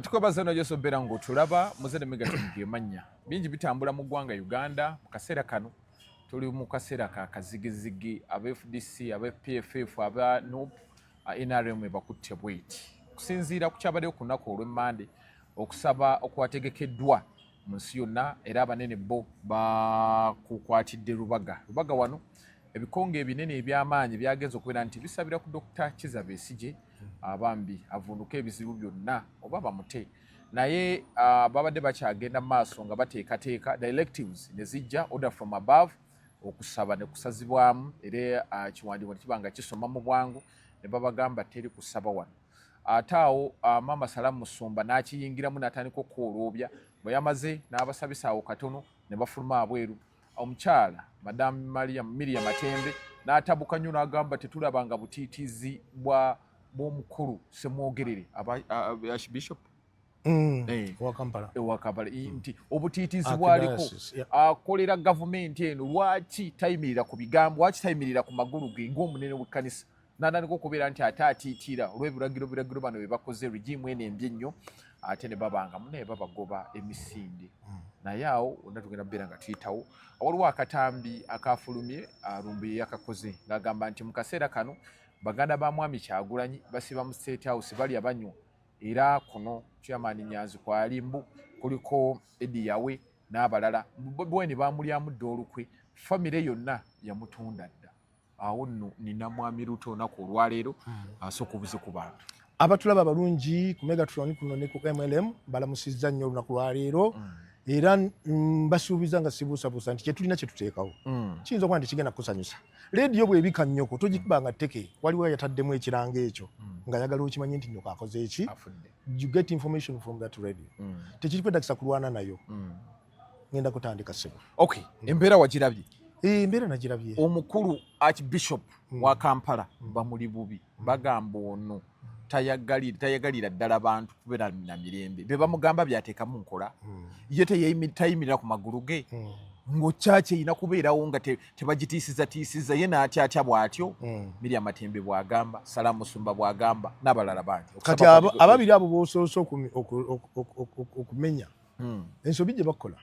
Tukobaza no Joseph Bera ngo tulaba muzene megatu manya bingi bitambula mu ggwanga Uganda mu kaseera kano tuli mu kaseera ka kazigizigi aba FDC aba PFF aba NUP NRM bakutte bweti kusinziira ku kyabadde kunako olw'emmande okusaba okwategekeddwa mu nsi yonna era abanene bo bakukwatidde Rubaga wano ebikonge ebinene eby'amaanyi byagenze okubeera nti bisabira ku Dr. Kizza Besigye abambi avunduka ebizibu byonna oba bamute naye babadde bakyagenda maaso nga bateekateeka directives ne zijja order from above okusaba ne kusazibwamu era kiwandiiko ne kiba nga kisoma mu bwangu ne babagamba teri kusaba wano ate awo Mama Salamu Musumba n'akiyingiramu n'atandika okuoloobya bwe yamaze n'abasabisa awo katono ne bafuluma abweru omukyala Madam Miriam Matembe n'atabuka nnyo n'agamba tetulabanga butiitizi bw'omukulu Ssemwogerere Archbishop wa Kampala nti obutiitizi bwaliko akolera gavumenti eno lwaki tayimirira ku bigambo lwaki tayimirira ku magulu ge ng'omunene w'ekkanisa n'atandika okubeera nti ate atiitira olw'ebiragiro bano bye bakoze regimu eno embi ennyo ate ne babangamu naye babagoba emisinde naye awo onna tugenda kubeera nga tuyitawo waliwo akatambi akafulumye Lumbuye yakakoze ng'agamba nti mu kaseera kano baganda ba Mwami Kyagulanyi basiba mu State House balya banywa era kuno Chairman Nyanzi kwalimbu kuliko Eddie Yawe n'abalala bweni bamulyamu dda olukwe famire yonna yamutunda dda awo nno nina Mwami Ruto olunaku olwaleero asokubuze ku bantu abatulaba balungi ku Megatron kuno ne ku MLM balamusizza nnyo olunaku lwaleero era basuubiza nga sibuusabuusa nti kyetulina kyetuteekawo kiyinza okuba nti kigenda kukusanyusa leediyo bwebika nnyoko togikuba nga tteke waliwo yataddemu ekiranga ekyo nga yagala okimanye nti nnyoko akoze eki you get information from that radio tekiri kwetagisa kulwana nayo ngenda kutandika ssebo okay embeera wagirabye embeera nagirabye omukulu Archbishop wa Kampala bamuli bubi bagamba ono tayagalira ddala bantu kubeera na mirembe be bamugamba byateekamu nkola ye tayimirira ku magulu ge ng'okyaki erina kubeerawo nga tebagitiisiza ye n'atyatya bw'atyo Miriam Matembe bw'agamba Salamu Musumba bw'agamba n'abalala bangi kati ababiri abo b'osoose okumenya ensobi gye bakola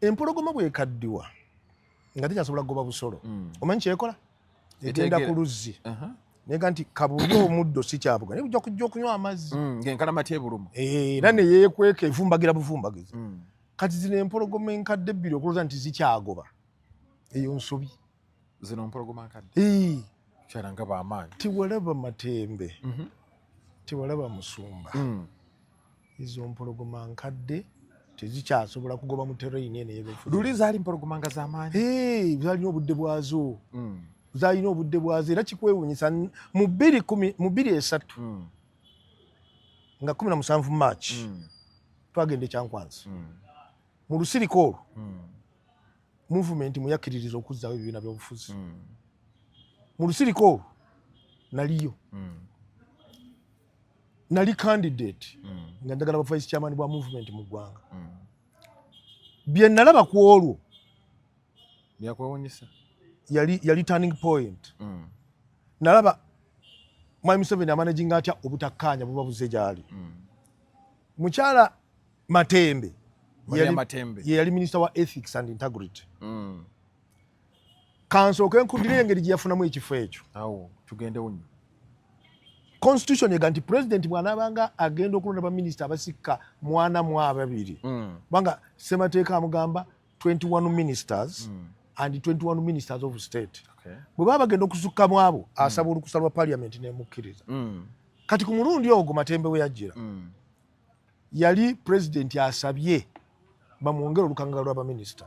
empologoma bw'ekaddiwa nga tekyasobola kugoba busolo omanyi kyekola egenda ku luzzi nega nti kabuli omuddo si kyabuga naye ujja kujja okunywa amazzi ng'enkalamati ebulumu era ne yeekweka evumbagira buvumbagizi kati zino empologoma enkadde ebbiri okulooza nti zikyagoba eyo nsobi zino empologoma nkadde kyala nga b'amaanyi tiwalaba Matembe tiwalaba Musumba ezo empologoma nkadde tezikyasobola kugoba mu terrain eno yebefu luli zaali empologoma nga z'amaanyi zalina obudde bwazo zalina obudde bwazo era kikwewuunyisa mu 2013 nga 17 March twagenda Kyankwanzi mu lusiriko olwo movement muyakkiririza okuzzaawo ebibiina by'obufuzi mu lusiriko olwo naliyo nali candidate nga njagala ba vice chairman bwa movement mu ggwanga bye nalaba ku olwo byakwewuunyisa yali turning point nalaba Mwami Museveni amanaging atya obutakkaanya buba buze gyali mukyala Matembe ye yali minister wa ethics and integrity kansooke nkudire engeri gye yafunamu ekifo ekyo awo tugendewo nnyo constitution ega nti president bw'anaabanga agenda okulonda baminisita abasikka 42 kubanga ssemateeka amugamba 21 ministers and 21 ministers of state bwe baba bagenda okusukkamu abo asaba olukusa lwa parliament nemukkiriza kati ku mulundi ogwo Matembe we yajjira yali president asabye bamwongera olukangala lw'abaminisita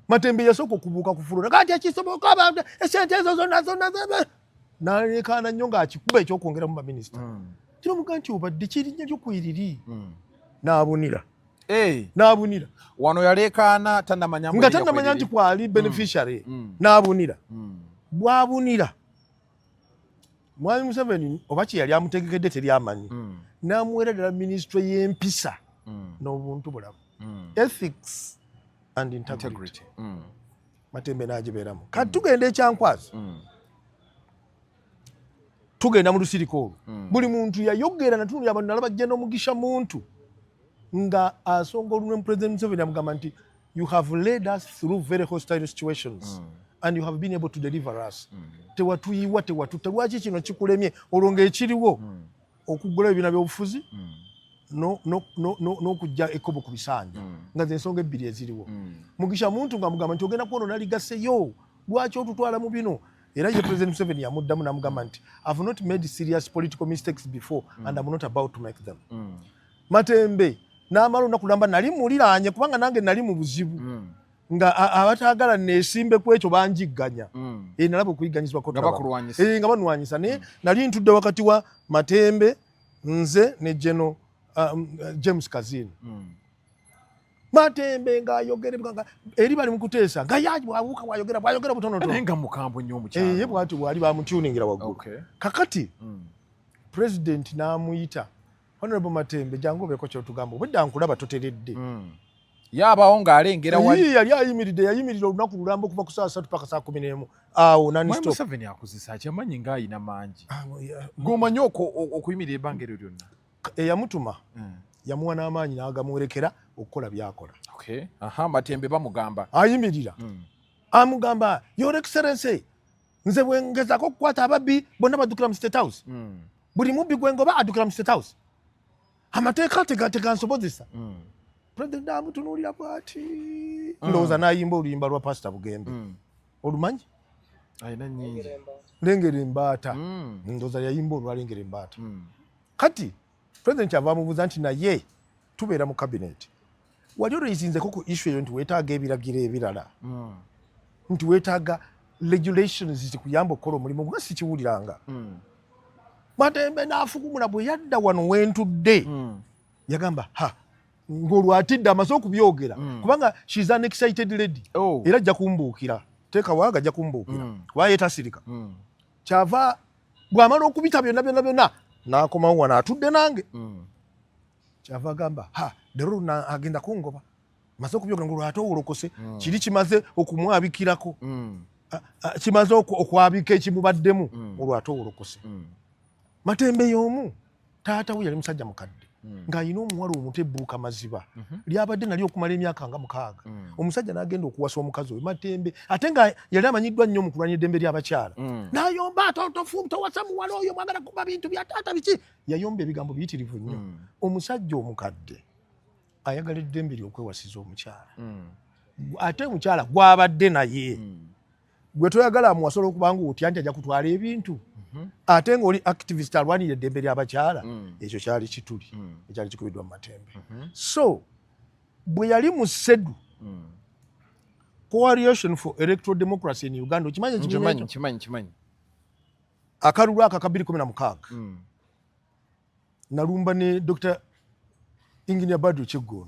Matembe yasooka okubuuka ku fulora kati ekisoboka abantu esente ezo zonna n'alekaana nnyo ng'akikuba ekyokwongera mu baminisita kiramuga nti obadde kirinnya ly'okwiriri n'abunira n'abunira wano yaleekaana nga tannamanya nti kwali beneficiary n'abunira bw'abunira Mwami Museveni oba kye yali amutegekedde teryamanyi n'amuweera ddala minisitule y'empisa n'obuntu bulamu ethics and integrity Matembe n'agibeeramu kati tugenda Ekyankwazi tugenda mu lusiriko olwo buli muntu yayogera natunulira abantu nalaba jja n'omugisha muntu nga asonga olumwe President Museveni amugamba nti you have led us through very hostile situations and you have been able to deliver us. Tewatuyiwa tewatuta lwaki kino kikulemye olwo ng'ekiriwo okuggulawo ebibiina by'obufuzi n'okujja ekkobo ku bisanja nga z'ensonga ebbiri eziriwo. Mugisha muntu ng'amugamba nti ogenda kuba ono naligaseyo lwaki otutwala mu bino. Era ye President Museveni yamuddamu n'amugamba nti I've not made serious political mistakes before and I'm not about to make them. Matembe n'amala olunaku lamba nali muliraanye kubanga nange nali mu buzibu nga abataagala neesimbe ku ekyo banjigganya. Nalaba okuyiganyizibwako nga banwanyisa naye nali ntudde wakati wa Matembe nze ne General James Kazini. Matembe ng'ayogera eri bali mu kuteesa nga bw'abuuka bw'ayogera butonotono naye nga mukambwe nnyo omukyala ye bw'ati bwali bamutuningira waggulu. Kakati President n'amuyita Honorable Matembe jangu obeeko kyotugamba obwedda nkulaba toteredde. Yabaawo ng'alengera wali yali yayimirira olunaku lulamba okuva ku saa 3 paka saa 11 awo non-stop. Museveni akozesa akyamanyi ng'ayina mangi g'omanyi okuyimirira ebbanga eryo lyonna. Eyamutuma yamuwa n'amaanyi n'agamuwerekera okukola by'akola. Matembe bamugamba ayimirira amugamba Your Excellency nze bwe ngezaako okukwata ababbi bonna baddukira mu State House buli mubbi gwe ngoba addukira mu State House amateeka tegansobozesa. President amutunuulira bw'ati ndowooza n'ayimba oluyimba lwa Pastor Bugembe olumanyi ayina nnyingi lengera embaata ndowooza yayimba olwalengera embaata. Kati President kyava amubuuza nti naye tubeera mu cabinet wali olweyizinzeko ku issue eyo nti weetaaga ebiragiro ebirala nti weetaaga regulations zikuyamba okukola omulimu nga sikiwuliranga. Matembe n'afukumula bwe yadda wano wentudde yagamba ng'olwatidde amaze okubyogera kubanga she's an excited lady era ajja kumbuukira teeka waaga ajja kumbuukira kuba yeetasirika. Kyava bw'amala okubita byonna n'akomawo wano atudde nange kyava agamba dero agenda kungoba maze okubyogera ng'olwate owolokose kiri kimaze okumwabikirako kimaze okwabika ekimubaddemu olwate owolokose. Matembe y'omu taata we yali musajja mukadde ng'ayina omuwala omuto ebbuuka maziba lyabadde nali okumala emyaka nga 6. Omusajja n'agenda okuwasa omukazi we Matembe ate nga yali amanyiddwa nnyo mu kulwanya eddembe ly'abakyala n'ayomba towasa muwala oyo mwagala kuba bintu bya taata biki yayomba ebigambo biyitirivu nnyo. Omusajja omukadde ayagala eddembe ly'okwewasiza omukyala ate omukyala gw'abadde naye gwe toyagala amuwasola okubanga otya nti ajja kutwala ebintu ate ng'oli activist alwanira eddembe ly'abakyala ekyo kyali kituli ekyali kikubiddwa mu Matembe. So bwe yali mu Sedu Coalition for Electoral Democracy in Uganda kimanyi akalulu aka 2016 nalumba ne Dr. Engineer Badru Kiggono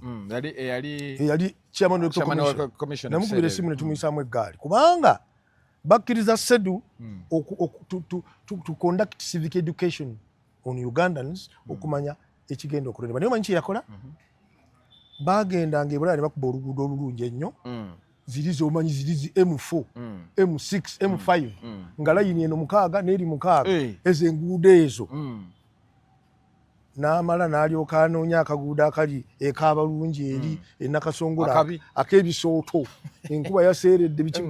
yali chairman of the commission namukubira essimu ne tumuyisaamu eggaali kubanga bakkiriza Sedu to conduct civic education on Ugandans okumanya ekigenda okulondebwa. Naye omanyi kye yakola bagendanga ebulaya ne bakuba oluguudo olulungi ennyo ziri z'omanyi ziri M4 M6 M5 nga layini eno 6 n'eri 6 ezo enguudo ezo n'amala n'alyoka anoonya akaguudo akali ek'abalungi eri enakasongola ak'ebisooto enkuba yaseeredde biki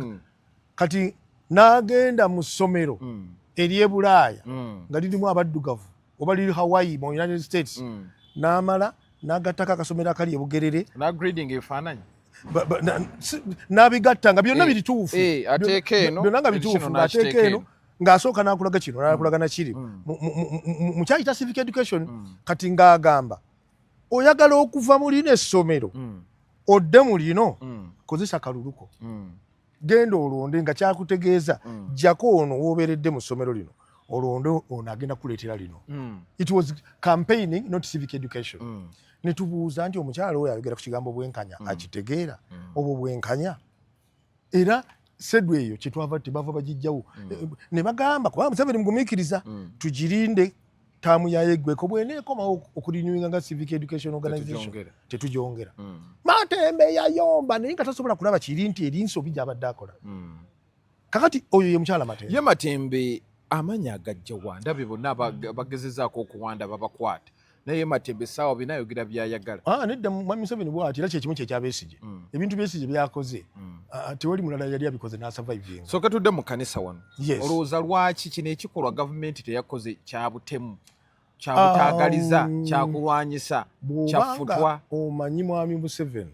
kati n'agenda mu ssomero ery'ebulaaya nga lirimu abaddugavu oba liri Hawaii mu United States n'amala n'agattako akasomero akali ebugerere n'abigatta nga byonna birituufu byonna nga bituufu ng'ateeka eno ng'asooka n'akulaga kino n'akulaga nakiri mu kyayita civic education kati ng'agamba oyagala okuva mu lino essomero odde mu lino kozesa akaluluko genda olonde nga kyakutegeeza jjako ono w'obeeredde mu ssomero lino olonde ono agenda kuleetera lino. It was campaigning not civic education. Ne tubuuza nti omukyala oyo ayogera ku kigambo bwenkanya akitegeera obwo bwenkanya era Sedu eyo kyetwava tebava bagijjawo ne bagamba kuba Museveni mugumiikiriza tugirinde taamu yayo eggweko bw'eneekomawo okulinyuinga nga civic education organization tetugyongera. Matembe yayomba naye nga tasobola kulaba kiri nti eri nsobi gy'abadde akola. Kakati oyo ye mukyala Matembe. Ye Matembe amanya agajja wa ndabye bonna bagezezaako okuwanda babakwata naye Matembe saawa binayogera byayagala. Nedda Mwami Museveni bw'ati era kyekimu kyekyabeesigye. Ebintu Besigye byakoze tewali mulala yali abikoze n'asurviving. So katudde mu kanisa wano. Yes. Olowooza lwaki kino ekikolwa gavumenti teyakoze kya butemu kya butaagaliza kya kulwanyisa kyafutwa? Omanyi Mwami Museveni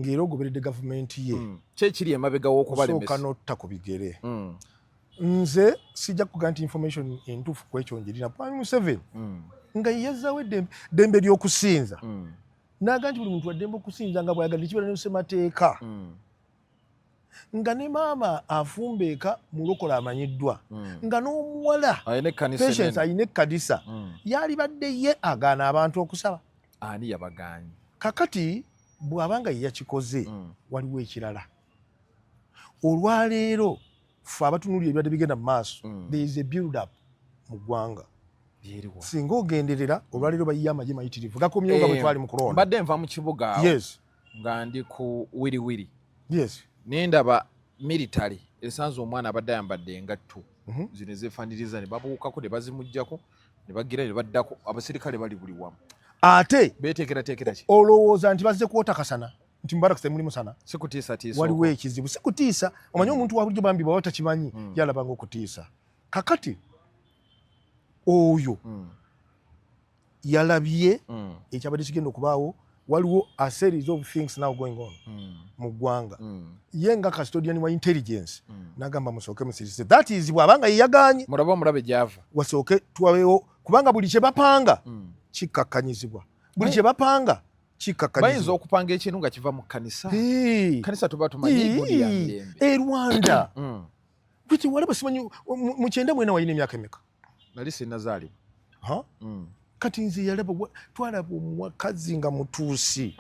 ng'era ogoberedde gavumenti ye. Kyekiri emabega w'okubalemesa. Osooka n'otta ku bigere. Nze sijja kugaa nti information entuufu ku ekyo njirina. Mwami Museveni nga yazzawo eddembe ly'okusinza n'aga nti buli muntu waddembe okusinza nga bw'ayagala kibeera ne ssemateeka nga ne maama afumbeeka mulokola amanyiddwa nga n'omuwala Patience ayina ekkanisa yalibadde ye agaana abantu okusaba. Ani yabagaanyi? Kakati bw'abanga ye yakikoze waliwo ekirala. Olwaleero ffe abatunuulira ebibadde bigenda mu maaso there is a build up mu ggwanga. Singa ogenderera olwaleero bayiye amagye mayitirivu gakomyewo nga bwe twali mu kulonda. Mbadde nva mu kibuga awo nga ndi ku wiriwiri nendaba military esanze omwana abadde ayambadde engatto zino ezeefaaniriza ne babuukako ne bazimuggyako ne bagira ne baddako abasirikale bali buli wamu ate beeteekerateekera ki? Olowooza nti bazze kwota kasana nti Mubarak mulimu sana? Sikutiisatiisa waliwo ekizibu sikutiisa. Omanyi omuntu wa bulijjo bambi bw'aba takimanyi yalabanga okutiisa. Kakati oyo yalabye ekyabadde kigenda okubaawo. Waliwo a series of things now going on mu ggwanga. Ye nga custodian wa intelligence n'agamba musooke musirise. That is bw'abanga ye yagaanye mulabe gy'ava wasooke tuwaweewo kubanga buli kye bapanga kikkakkanyizibwa. Buli kye bapanga kikkakkanyizibwa. Bayinza okupanga ekintu nga kiva mu kkanisa. Kanisa tuba tumanyi buli ya mirembe. Rwanda kuti walaba simanyi mu 94 wayina emyaka emeka? Nali sinnazaalibwa. Kati nze yalaba twalaba omuwakazi nga mutuusi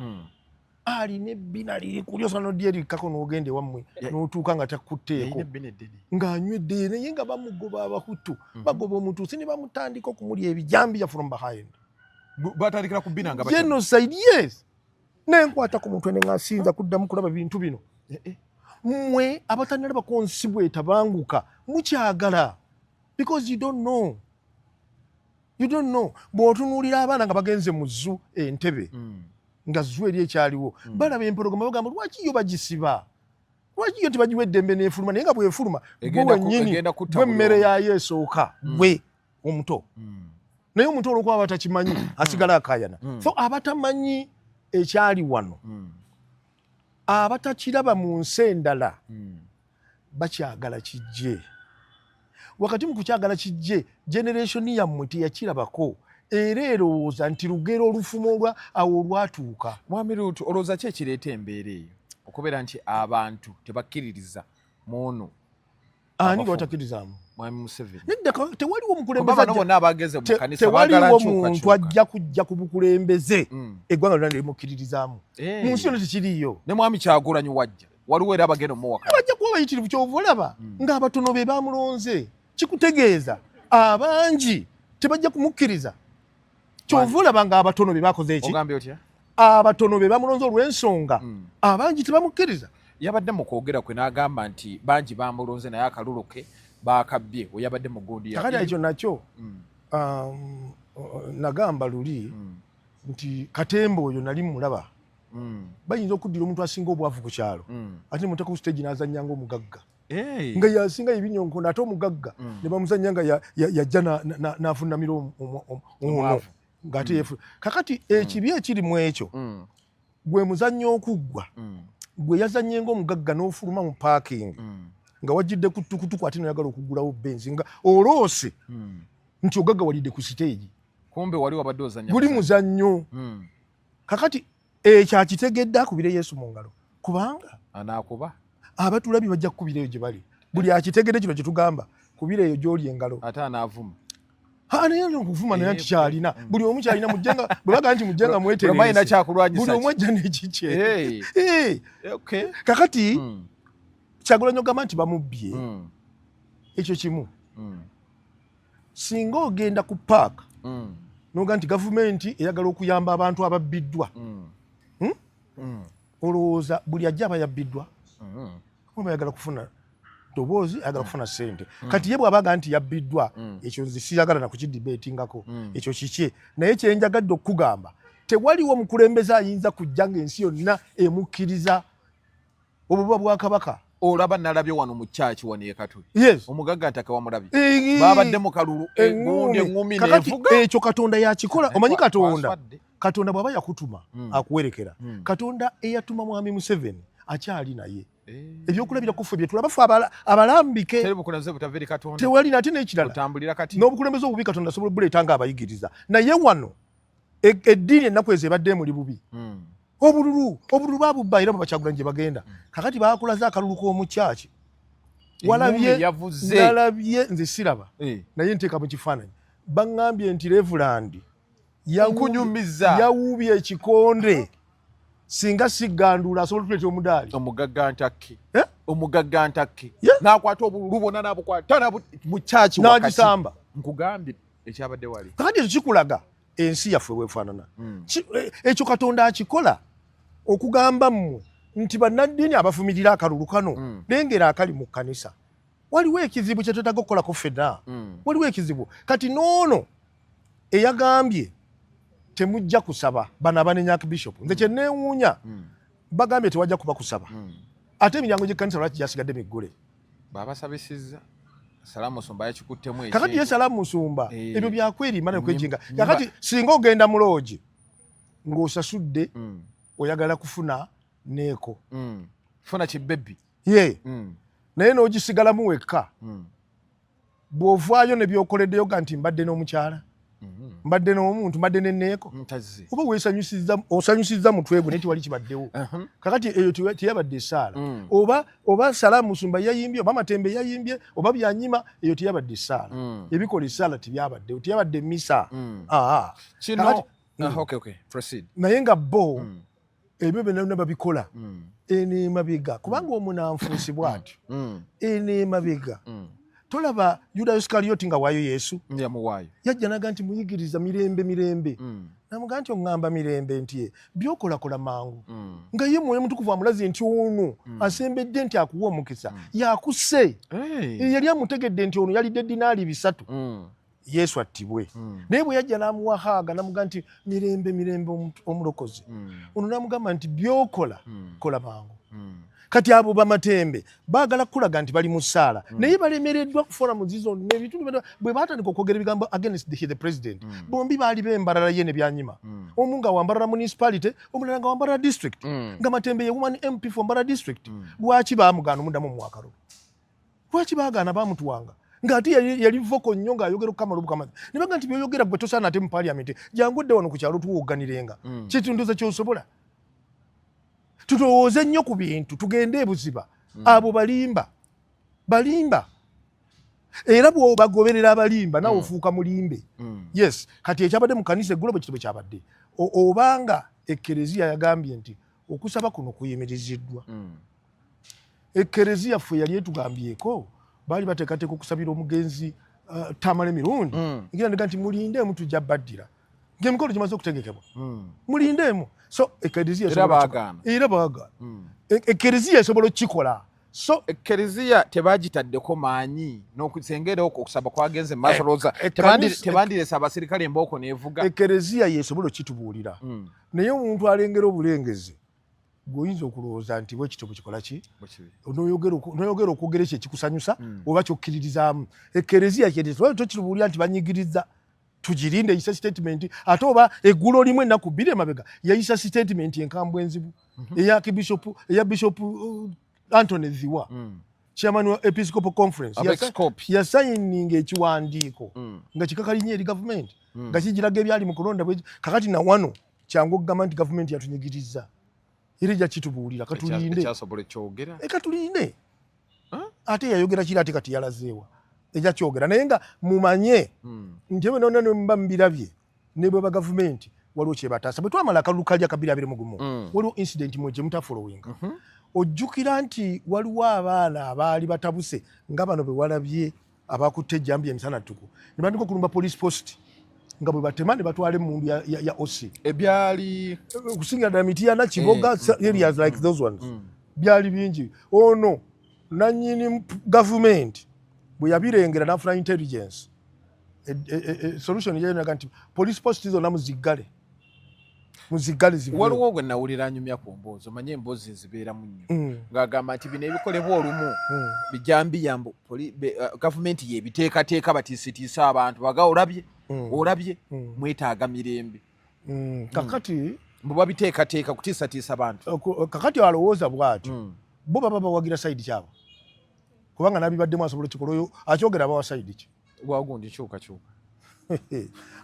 alina ebbina liri kulyosa n'odya erikkako n'ogenda ewammwe n'otuuka nga takutteeko ng'anywedde naye nga bamugoba Abahutu bagoba omutuusi ne bamutandika okumulya ebijambiya from behind. Batandikira ku bbina nga genocide, yes. Nenkwata ku mutwe ne ngasinza kuddamu kulaba bintu bino. Mmwe abatannalabako nsi bw'etabanguka mukyagala because you don't know. Bw'otunuulira abaana nga bagenze mu zzu Entebbe nga zzu eri ekyaliwo balaba empologoma bagamba lwaki yo bagisiba? Lwaki yo tebagiwa eddembe n'efuluma? Naye nga bw'efuluma gwe wennyini gwe mmere yayo esooka gwe omuto. Naye omuntu olw'okuba batakimanyi asigala akaayana. So abatamanyi ekyali wano abatakiraba mu nsi endala bakyagala kijje. Wakati mu kukyagala kijje generation yammwe teyakirabako era erowooza nti lugero olufumo awo olwatuuka. Mwami Ruto, olowooza ki ekireeta embeera eyo okubeera nti abantu tebakkiririza mu ono? Ani gwatakkirizaamu? Mwami Museveni. Nedda tewaliwo omukulembeze tewaliwo muntu ajja kujja ku bukulembeze eggwanga lyonna limukkiririzaamu. Mu nsi yonna tekiriiyo. Ne Mwami Kyagulanyi wajja waliwo era abagenda omuwaka bajja kuba bayitirivu. Kyova olaba ng'abatono be bamulonze kikutegeeza abangi tebajja kumukkiriza. Kyova olaba ng'abatono be bakoze eki? Ogambye otya? Abatono be bamulonze olw'ensonga abangi tebamukkiriza. Yabadde mu kwogera kwe n'agamba nti bangi bamulonze naye akalulu ke baakabbye. We yabadde mu gundi ya kakati ekyo nakyo nagamba luli nti Katemba oyo nali mulaba. Bayinza okuddira omuntu asinga obwavu ku kyalo ate muteeka ku stage n'azannya ng'omugagga nga yasinga ebinyonkono ate omugagga ne bamuzannya nga yajja n'afunamira omwavu ng'ate yefu. Kakati ekibi ekiri mu ekyo gwe muzannyo okuggwa gwe yazannye ng'omugagga n'ofuluma mu parking nga wajjidde ku ttukutuku ate noyagala okuggulawo benzi nga oloose nti ogagga walidde ku stage kumbe wali wabadde ozannya guli muzannyo. Kakati ekyo akitegedde akubire Yesu mu ngalo kubanga anaakuba abatulabi bajja kukubira eyo gye bali. Buli akitegedde kino kye tugamba kubira eyo gy'oli engalo ate anaavuma. Naye okuvuma naye kikyalina buli omu kyalina mujjenga bwe baga nti mujjenga mwetererese buli omu ajja n'ekikye. Kakati Kyagulanyi ogamba nti bamubbye ekyo kimu. Singa ogenda ku paaka n'oga nti gavumenti eyagala okuyamba abantu ababbiddwa olowooza buli ajja aba yabbiddwa oba bayagala kufuna ddoboozi ayagala kufuna ssente kati ye bw'abaga nti yabbiddwa ekyo nze siyagala na kukidibeetingako ekyo kiki naye kyenjagadde okukugamba tewaliwo omukulembeze ayinza kujja ng'ensi yonna emukkiriza obuba bwa kabaka olaba nalabye wano mu kyaki wano ekatuli yes omugagga ntaka wamulabye babadde mu kalulu eŋŋumi nevuga ekyo katonda yakikola omanyi katonda bw'aba yakutuma akuwerekera katonda eyatuma mwami Museveni akyali naye ebyokulabira kufe bye tulaba fe abalambike tewali nate n'ekirala n'obukulembeze obubi katonda asobola obuleeta nga abayigiriza naye wano eddiini ennaku ezo ebadde muli bubi obululu babubba era Bakyagulanyi gye bagenda kakati bakulaze akalulu k'omukyaki nalabye nze siraba naye nteeka mu kifaananyi baŋŋambye nti Reverand yawuubye ekikonde singa sigandula asobola okuleeta omudaali omugagga ntakke n'akwata obululu bwonna n'abukwata mu kyaki n'agisamba nkugambye ekyabadde wali kakati ekyo kikulaga ensi yaffe bwefaanana ekyo katonda akikola okugamba mmwe nti bannaddiini abafumirira akalulu kano lengera akali mu kkanisa waliwo ekizibu kye twetaaga okukolako ffenna waliwo ekizibu kati noono eyagambye temujja kusaba bano abanenya Bishop nze kye neewuunya bagambye tewajja kuba kusaba ate emiryango gy'ekkanisa lwaki gyasigadde miggule babasabisizza Salamu Musumba yakikuttemu kakati ye Salamu Musumba ebyo byakwerinda n'okwejinga kakati singa ogenda mu loogi ng'osasudde oyagala kufuna neeko funa kibebbi ye naye n'ogisigalamu wekka bw'ovaayo ne byokoleddeyo ga nti mbadde n'omukyala mbadde n'omuntu mbadde n'enneeko oba osanyusizza mutwe gwe naye tewali kibaddewo kakati eyo teyabadde essaala oba Salamu Musumba yayimbye oba Matembe yayimbye oba Byanyima eyo teyabadde essaala ebikola essaala tebyabaddewo teyabadde misa naye nga bo ebyo byonna babikola eneemabega kubanga omunanfuusi bw'atyo eneemabega tolaba Yuda Iskariyoti nga waayo Yesu yajja naga nti muyigiriza mirembe namuga nti oŋŋamba mirembe nti byokolakola mangu nga ye Mwoyo Mutukuvu amulaze nti ono asembedde nti akuwa omukisa yakuse yali amutegedde nti ono yalidde dinaali 3 Yesu attibwe naye bwe yajja n'amuwa haaga namuga nti mirembe omulokozi ono namugamba nti byokola kola mangu kati abo bamatembe baagala kulaga nti bali mu ssaala naye balemereddwa kufola mu zizo n'ebitundu bwe baatandika okwogera ebigambo against the president bombi baali bembalala ye ne Byanyima omu nga wambalala municipality omulala nga wambalala district nga Matembe ye woman MP for Mbarara district lwaki baamugaana omuddamu mu mwakalo lwaki baagaana baamutuwanga ng'ate yali voko nnyo ng'ayogera okukamala obukamazi ne baga nti byoyogera gwe tosaana ate mu parliament jangudde wano ku kyalo tuwogganirenga kitunduza kyosobola tutowooze nnyo ku bintu tugende ebuziba abo balimba era bw'obagoberera abalimba nawe ofuuka mulimbe yes kati ekyabadde mu kanisa eggulo bwe kito bwe kyabadde obanga ekkereziya yagambye nti okusaba kuno kuyimiriziddwa ekkereziya ffe yali etugambyeko baali bateekateeka okusabira omugenzi tamala emirundi ngira ndega nti mulindeemu tujja baddira ng'emikolo gimaze okutegekebwa mulindeemu so ekkereziya era baagaana ekkereziya esobola okukikola so ekkereziya tebagitaddeko maanyi n'okusengeraho okusaba kwagenze maaso looza tebandiresa abasirikale embooko neevuga ekkereziya yesobola okitubuulira naye omuntu alengera obulengezi gwoyinza okulowooza nti bwe kito bukikola ki noyogera okwogera ekyo ekikusanyusa oba kyokkiririzaamu ekkereziya tokitubuulira nti banyigiriza tugirinde eyisa statement ate oba eggulo limu ennaku 2 emabega yayisa statement enkambwe enzibu eya Bishop Anthony Ziwa chairman wa Episcopal Conference yasayininga ekiwandiiko nga kikakalinya eri gavumenti nga kijiraga ebyali mu kulonda kakati na wano kyangu okugamba nti gavumenti yatunyigiriza era ejja kitubuulira katulinde ate yayogera kiri ate kati yalazeewa ejja kyogera naye nga mumanye nti ebyo nonna nemba mubirabye ne bwe bagavumenti waliwo kyebataasa bwe twamala akalulu kali 2021 waliwo incident mwe gye mutafolowinga ojjukira nti waliwo abaana abaali batabuse nga bano bwe walabye abakutte ejjambi emisana ttuku ne batandika okulumba police post nga bwe batema ne batwala emmundu ya OC ebyali okusingira ddala Mityana Kiboga areas like those ones byali bingi ono nanyini government bwe yabirengera nafuna intelligence solution yayonaga nti police post zonna muzigale zive. Waliwo gwe nawulira nyumya ku mboozi omanye emboozi zibeeramu nnyo ng'agamba nti bino ebikolebwa olumu bijambiyambo gavumenti yebiteekateeka batiisitiisa abantu baga olabye mwetaaga mirembe kakati bwe babiteekateeka kutiisatiisa abantu kakati alowooza bw'atyo bo baba bawagira sayidi kyabo kubanga nabibaddemu asobola ekikola oyo akyogera bawa sayidi ki wagundi kyukakyuka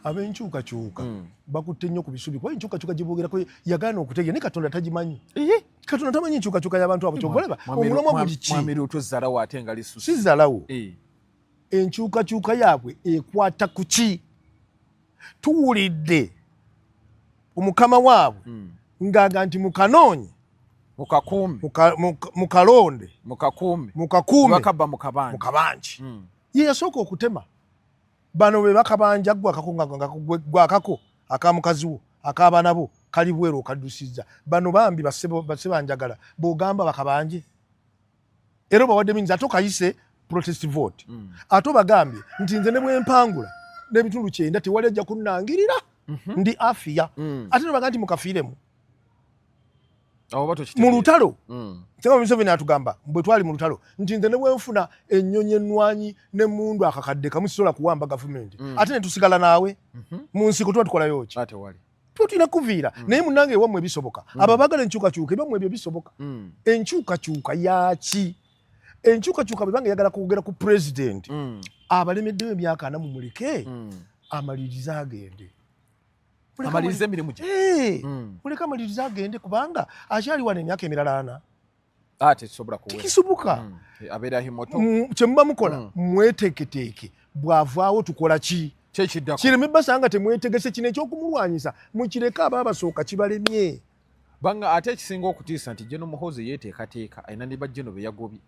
abenkyukakyuka bakutte nnyo ku bisubi kuba enkyukakyuka gye boogerako yagaana okutegera naye katonda tagimanyi katonda tamanyi enkyukakyuka y'abantu abo kyogolaba omulamwa buli ki mwamiru tozalawo ate nga lisusu si zalawo enkyukakyuka yaabwe ekwata ku ki tuwulidde omukama waabwe ng'aga nti mukanoonye mukalonde mukakuume bakabba mukabanji ye yasooka okutema bano be bakabanja gwakako akamukazi wo akabaana bo kali bweru okaddusizza bano bambi basebanjagala bw'ogamba bakabanje era bawadde minzi ate okayise protest vote ate obagambye nti nze ne bwempangula n'ebitundu 9 tewali ajja kunnangirira ndi afiya ate nobaga nti mukafiiremu mu lutalo kyanga Museveni atugamba bwe twali mu lutalo nti nze ne bwenfuna ennyonyi ennwanyi n'emmundu akakadde kamu sisobola kuwamba gavumenti ate ne tusigala naawe mu nsiko tuba tukolayo ki tulina kuviira naye munnange ewammwe ebisoboka abo abagala enkyukakyuka ebammwe ebyo bisoboka enkyukakyuka yaki enkyukakyuka bwe banga eyagala kwogera ku pulezidenti abalemeddewo emyaka 4 mumuleke amalirize agende amalirize emirimu gye muleka amalirize agende kubanga akyali wano emyaka emirala 4 ate kisobola kuwera tikisubuka abeera himoto kye muba mukola mweteeketeeke bw'avaawo tukola ki kireme basanga temwetegese kino ekyokumulwanyisa mukireka aba abasooka kibalemye banga ate ekisinga okutiisa nti General Muhoozi yeeteekateeka ayina ne bajjeno be yagobye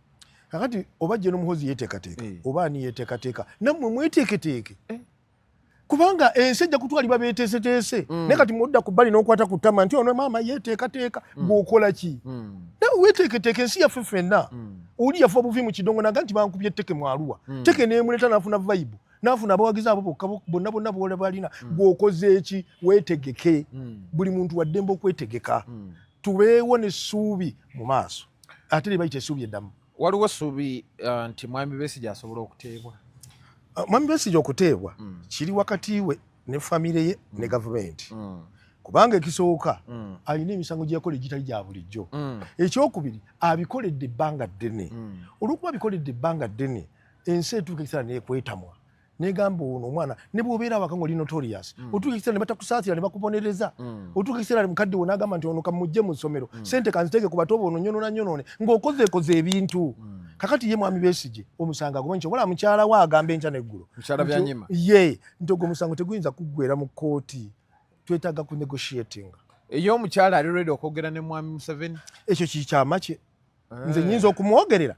kakati oba General Muhoozi yeeteekateeka oba ani yeeteekateeka nammwe mweteeketeeke kubanga ensi ejja kutwalibwa beeteeseteese naye kati mwodda ku bbali n'okwata ku ttama nti ono maama yeeteekateeka gw'okola ki nawe weeteeketeeka ensi yaffe ffenna oli yafa obuvi mu kidongo naga nti bankubye etteke mu Arua tteke neemuleta n'afuna vayibu n'afuna abawagizi abo bonna boola balina gw'okoze eki weetegeke buli muntu wa ddembe okwetegeka tubeewo n'essuubi mu maaso ate ne bayita essuubi eddamu waliwo essuubi nti Mwami Besigye asobola okuteebwa Mwami Besigye okuteebwa kiri wakati we ne famire ye ne gavumenti kubanga ekisooka alina emisango gye yakola egitali gya bulijjo ekyokubiri abikoledde ebbanga ddene olw'okuba abikoledde ebbanga ddene ensi etuuka ekiseera neekwetamwa negamba ono omwana ne bw'obeera awaka ng'oli notorious otuuka ekiseera ne batakusaasira ne bakubonereza otuuka ekiseera mukadde wo n'agamba nti ono kamujje mu ssomero ssente kanziteeke ku bato bo ono nyonoone ng'okozeekoze ebintu kakati ye Mwami Besigye omusango agoba nti obola mukyala we agamba enkya n'eggulu mukyala byanyima ye nti ogwo omusango teguyinza kuggwera mu kkooti twetaaga ku negotiating eyo omukyala ali ready okwogera ne Mwami Museveni ekyo kikyama kye nze nyinza okumwogerera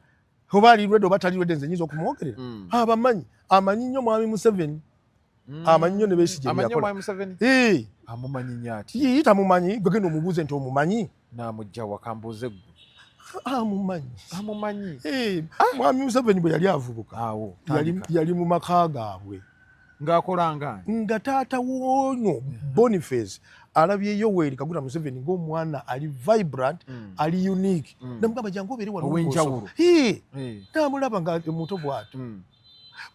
oba ali ready oba tali ready nze nyinza okumwogerera abamanyi amanyi nnyo Mwami Museveni amanyi nnyo ne Besigye yakola amumanyi nnyo ati ye tamumanyi gwegenda omubuuze nti omumanyi n'amugja wakambuuze ggwe amumanyi Mwami Museveni bwe yali avubuka yali mu maka gaabwe ng'akolanga nga taata w'onyo Boniface alabye Yoweri Kaguta Museveni ng'omwana ali vibrant ali unique namugamba jangu obeere wano ow'enjawulo namulaba nga muto bw'ato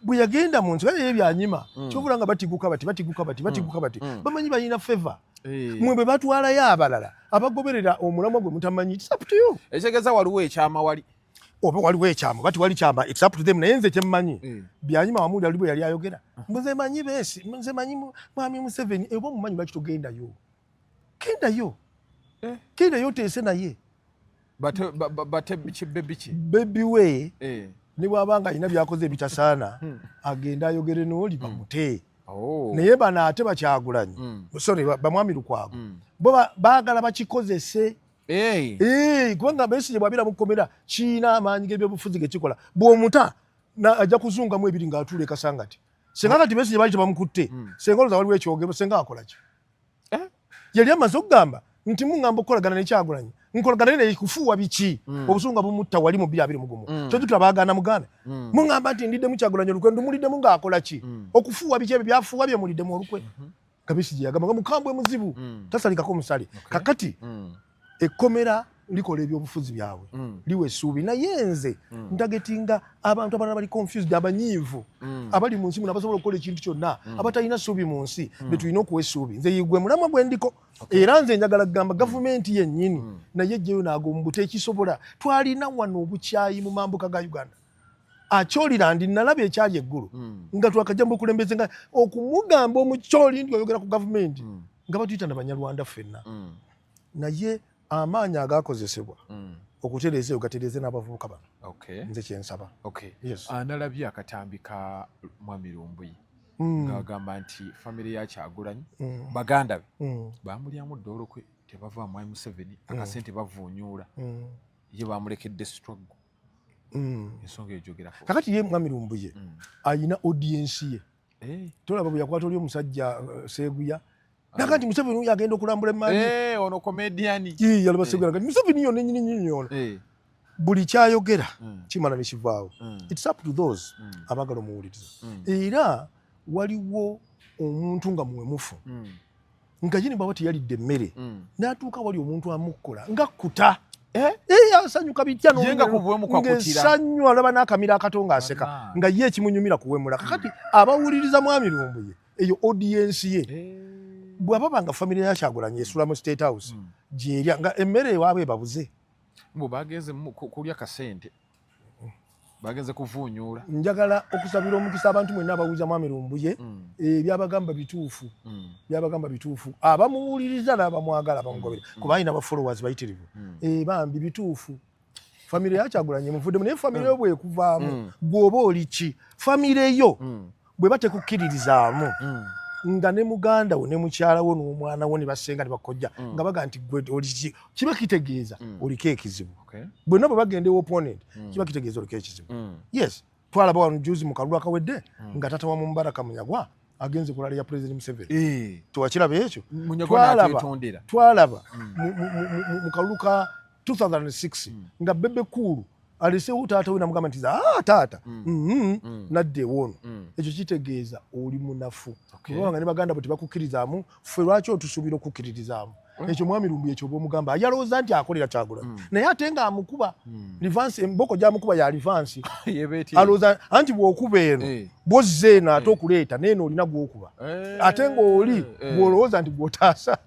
bwe yagenda mu nsi naye byanyima kyobula nga batiguka bati bamanyi balina favor mwe bwe batwalayo abalala abagoberera omulamwa gwe mutamanyi it's up to you ekitegeeza waliwo ekyama wali oba waliwo ekyama kati wali kyama it's up to them naye nze kyemmanyi byanyima wamundi ali bwe yali ayogera nze manyi Beesi nze manyi Mwami Museveni oba omumanyi lwaki togendayo gendayo teese naye bate biki bebi we ne bw'abanga alina byakoze ebitasaana agenda ayogere n'oli bamute naye bano ate Bakyagulanyi sorry bamwami Lukwago bo baagala bakikozese kubanga Besigye bw'abeera mu kkomera kiina amaanyi g'ebyobufuzi gekikola bw'omuta ajja kuzungamu ebiri ng'atuula ekasangati senga kati Besigye baali tebamukutte senga olowooza waliwo ekyogero senga akola ki yali amaze okugamba nti muŋŋamba okukolagana ne Kyagulanyi nkolagana ne kufuuwa biki obusungu nga bumutta wali mu 2021 kyo tutula baagana muganda muŋŋamba nti ndidde mu Kyagulanyi olukwe ndumuliddemu ng'akola ki okufuuwa biki ebyo byafuuwa bye muliddemu olukwe Besigye yagamba nga mukambwe muzibu tasalikako musale kakati ekkomera likola ebyobufuzi byabwe liwe essuubi naye nze ntagetinga abantu abalala bali confused abanyiivu abali mu nsi muno abasobola okukola ekintu kyonna abatalina ssuubi mu nsi betulina okuwa essuubi nze yigwe mulamwa gwe ndiko era nze njagala kugamba gavumenti yennyini naye ejjeyo n'agombu tekisobola twalina wano obukyayi mu mambuka ga Uganda akyolira ndi nalaba ekyali eggulu nga twakajja mu bukulembeze nga okumugamba omukyoli ndi oyogera ku gavumenti nga batuyita na Banyarwanda ffenna naye amaanyi agakozesebwa okutereeza gatereeze n'abavubuka bano nze kyensaba nalabye akatambi ka Mwami Lumbuye ng'agamba nti famire ya Kyagulanyi baganda be bamulyamu dda olukwe tebava Mwami Museveni akasente bavuunyuula ye bamulekedde struggle ensonga ejogerako kakati ye Mwami Lumbuye ayina audience ye tolaba bwe yakwata oli omusajja Seguya nakati Museveni yagenda okulambula emmaali ono comedian yalaba Seguya nakati Museveni yo nenyini ono buli kyayogera kimala ne kivaawo it's up to those abagala omuwuliriza era waliwo omuntu nga muwemufu nga yini bwaba teyalidde emmere n'atuuka wali omuntu amukkola nga kuta asanyuka bitya ng'essanyu alaba n'akamira akatonga aseka nga ye ekimunyumira kuwemula kakati abawuliriza Mwami Lumbuye eyo audience ye bw'ababa nga famire ya Kyagulanyi esula mu State House gyerya nga emmere ewaabwe ebabuze mbu bagenze kulya kasente bagenze kuvuunyuula njagala okusabira omukisa abantu mwenna abawuliza Mwami Lumbuye byabagamba bituufu abamuwuliriza n'abamwagala bamugobere kuba alina abafollowers bayitirivu bambi bituufu famire ya Kyagulanyi emuvuddemu naye famire yo bwekuvaamu gwoba oli ki famire yo bwe batekukkiririzaamu nga ne muganda wo ne mukyala wo n'omwana wo ne basenga ne bakojja nga baga nti gwe oli ki kiba kitegeeza oliko ekizibu bwonna bwe bagenda opponent kiba kitegeeza oliko ekizibu yes twalaba wano juzi mu kalulu akawedde nga tata wa Mubaraka Munyagwa agenze kulala ya President Museveni twakiraba ekyo twalaba mu kalulu ka 2006 nga Bebe Cool alisewo taata we namugamba nti taata nadde wono ekyo kitegeeza oli munafu kubanga ne baganda bo tebakukirizaamu ffe lwaki otusuubira okukkiririzaamu ekyo Mwami Lumbuye ekyo bwomugamba yalowooza nti akolera Kyagulanyi naye ate nga amukuba livansi emboko gyamukuba ya livansi alowooza anti bw'okuba eno bwozze eno ate okuleeta neeno olina gw'okuba ate ng'oli bw'olowooza nti gw'otaasa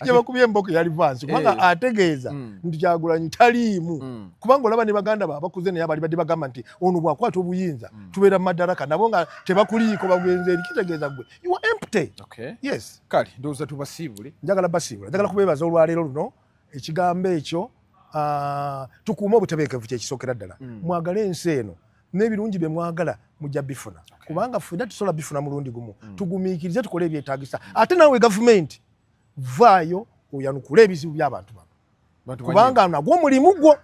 yabakubye emboko ya livansi kubanga ategeeza nti Kyagulanyi taliimu kubanga olaba ne baganda bakuze naye abali badde bagamba nti ono bwakwata obuyinza tubeera mu madaraka nabo nga tebakuliiko bagenze eri kitegeeza gwe you are empty yes kale ndowooza tubasiibule njagala basiibula njagala kubeebaza olwaleero luno ekigambo ekyo tukuume obutebeekevu kyekisookera ddala mwagala ensi eno n'ebirungi bye mwagala mujja bifuna kubanga ffenna tusobola bifuna mulundi gumu tugumiikirize tukole ebyetaagisa ate naawe gavumenti vaayo oyanukule ebizibu by'abantu bano kubanga nagwo mulimu gwo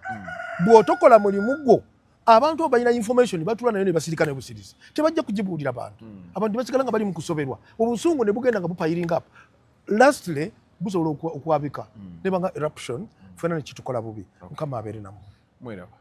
bw'otokola mulimu gwo abantu balina information batula nayo ne basirika ne busirisi tebajja kugibuulira abantu abantu basigala nga bali mu kusoberwa obusungu ne bugenda nga bupayiringa up lastly busobola okwabika ne banga eruption ffenna ne kitukola bubi mukama abeere namu mweraba